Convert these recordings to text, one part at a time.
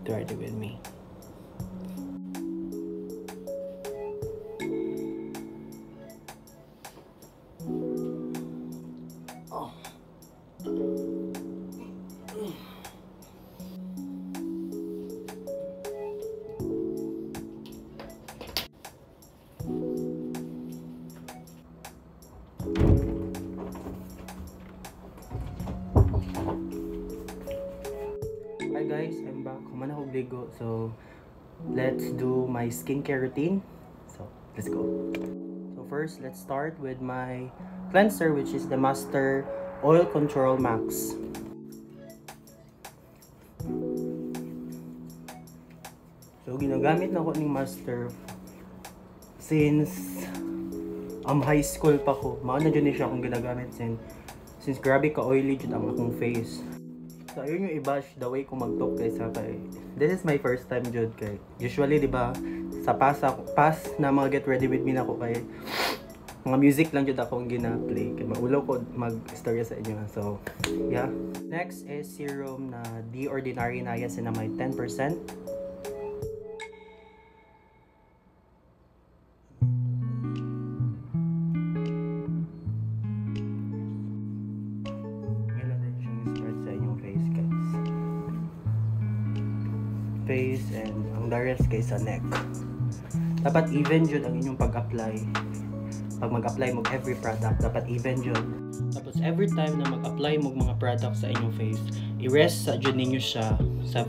get ready with me. Oh. Hi guys, I'm back. Human ako ligo. So, let's do my skincare routine. So, let's go. So first, let's start with my cleanser, which is the Master Oil Control Max. So, ginagamit na ko ng Master since high school pa ko. Mauna dyan siya akong ginagamit since grabe ka oily dyan ang akong face. So, ayun yung i-bash the way ko mag-talk guys ha, kay this is my first time jud kay usually di ba sa past na mga get ready with me na ko kay mga music lang jud akong gina-play kay maulo ko mag-istorya sa inyo. So, yeah. Next is serum na The Ordinary Niacinamide 10%. Face and ang the rest kay sa neck. Dapat even jud ang inyong pag-apply. Pag mag-apply mo every product, dapat even jud. Tapos every time na mag-apply mo mga product sa inyong face, i-rest sa jud ninyo siya sa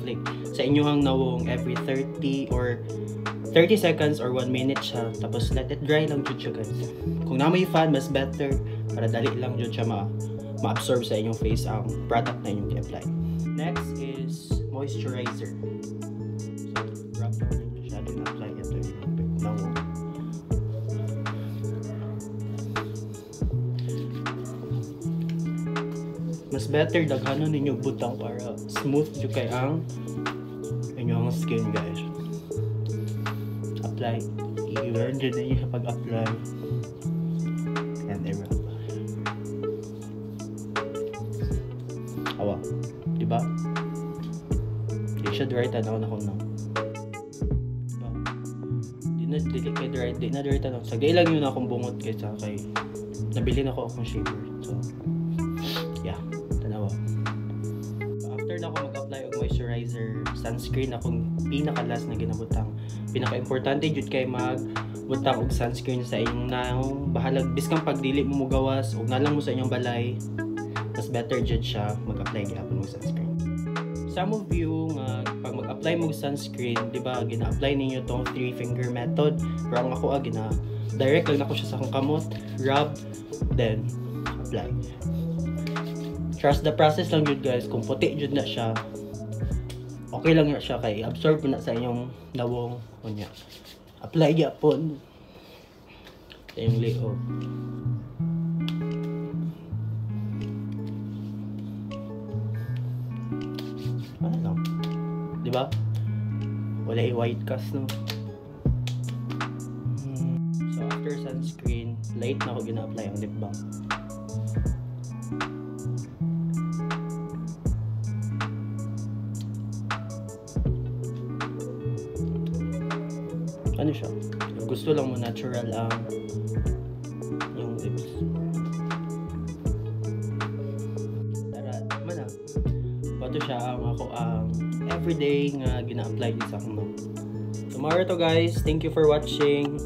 inyong nawong every 30 seconds or 1 minute siya. Tapos let it dry lang jud siya guys. Kung na may fan, mas better para dali lang jud siya ma-absorb sa inyong face ang product na inyong i-apply. Next is moisturizer. Rub down nyo siya, din apply ito yung nawong. Mas better daghanon ninyo butang para smooth yung kay ang inyong skin guys. Apply. I-learn dyan ninyo sa pag-apply. And i-rub. Awa. Diba? Di siya dry tanaw na ko na. Di na dry tanaw. Sagay lang yun akong bungot kaysa kay nabili na ko akong shaver. So, yeah. Tanawa. After na ako mag-apply og moisturizer, sunscreen akong pinaka-last na ginabutang. Pinaka-importante jud kay magbutang og sunscreen sa inyong naong bahalag biskang pagdili mo mugawas og nalang mo sa inyong balay. Mas better jud siya mag-apply gyapon mo sunscreen. Some of you nga pag mag-apply mo sunscreen, di ba, gina-apply ninyo tong 3-finger method. Pero ang ako direct lang ako siya sa akong kamot, rub, then apply. Trust the process lang jud guys. Kung puti jud na siya, okay lang na siya kay absorb na sa inyong nawong unya. Apply gyapon sa inyong liog. Ano lang, di ba? Wala white cast no. So after sunscreen, light na ako gina-apply ang lip balm. Ano siya? Gusto lang mo natural ang yung lips. Ito siya ako everyday nga gina-apply din sa akong. Tomorrow to guys. Thank you for watching.